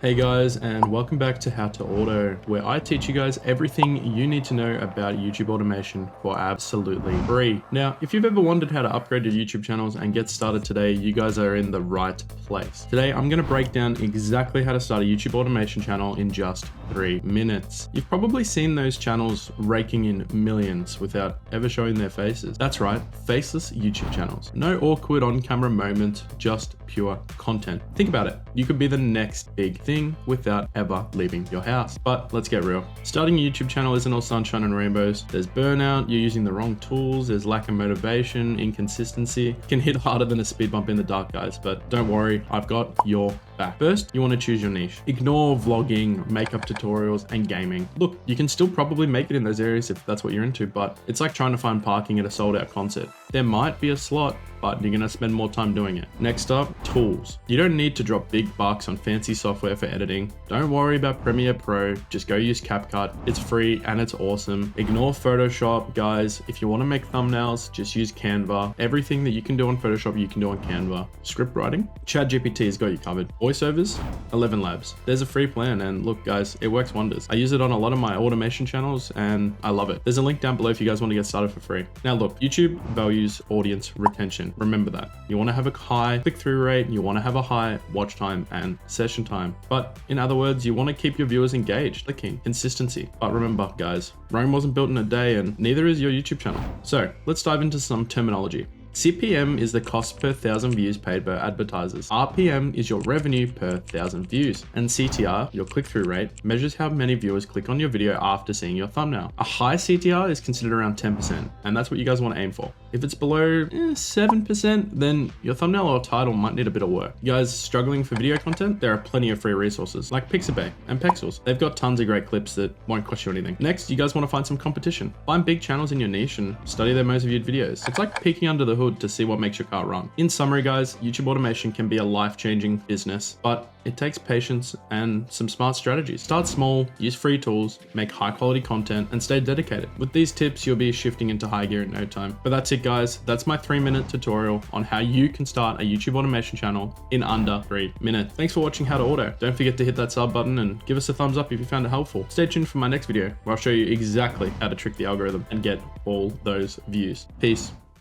Hey guys, and welcome back to HowToAuto, where I teach you guys everything you need to know about YouTube automation for absolutely free. Now, if you've ever wondered how to upgrade your YouTube channels and get started today, you guys are in the right place. Today, I'm going to break down exactly how to start a YouTube automation channel in just 3 minutes. You've probably seen those channels raking in millions without ever showing their faces. That's right, faceless YouTube channels. No awkward on-camera moments, just pure content. Think about it. You could be the next big thing without ever leaving your house. But let's get real. Starting a YouTube channel isn't all sunshine and rainbows. There's burnout, you're using the wrong tools, there's lack of motivation, inconsistency. It can hit harder than a speed bump in the dark, guys, but don't worry, I've got your back. First, you want to choose your niche. Ignore vlogging, makeup tutorials, and gaming. Look, you can still probably make it in those areas if that's what you're into, but it's like trying to find parking at a sold out concert. There might be a slot, but you're gonna spend more time doing it. Next up, tools. You don't need to drop big bucks on fancy software for editing. Don't worry about Premiere Pro, just go use CapCut. It's free and it's awesome. Ignore Photoshop, guys. If you wanna make thumbnails, just use Canva. Everything that you can do on Photoshop, you can do on Canva. Script writing, ChatGPT has got you covered. Voiceovers, 11 Labs. There's a free plan, and look guys, it works wonders. I use it on a lot of my automation channels and I love it. There's a link down below if you guys wanna get started for free. Now look, YouTube values audience retention. Remember that. You want to have a high click-through rate, you want to have a high watch time and session time. But in other words, you want to keep your viewers engaged. Clicking, consistency. But remember, guys, Rome wasn't built in a day and neither is your YouTube channel. So let's dive into some terminology. CPM is the cost per 1,000 views paid by advertisers. RPM is your revenue per 1,000 views. And CTR, your click-through rate, measures how many viewers click on your video after seeing your thumbnail. A high CTR is considered around 10%, and that's what you guys want to aim for. If it's below 7%, then your thumbnail or title might need a bit of work. You guys struggling for video content? There are plenty of free resources like Pixabay and Pexels. They've got tons of great clips that won't cost you anything. Next, you guys want to find some competition. Find big channels in your niche and study their most viewed videos. It's like peeking under the hood to see what makes your car run. In summary, guys, YouTube automation can be a life-changing business, but it takes patience and some smart strategies. Start small, use free tools, make high quality content, and stay dedicated. With these tips, you'll be shifting into high gear in no time. But that's it, guys. That's my 3-minute tutorial on how you can start a YouTube automation channel in under 3 minutes. Thanks for watching How to Auto. Don't forget to hit that sub button and give us a thumbs up if you found it helpful. Stay tuned for my next video where I'll show you exactly how to trick the algorithm and get all those views. Peace.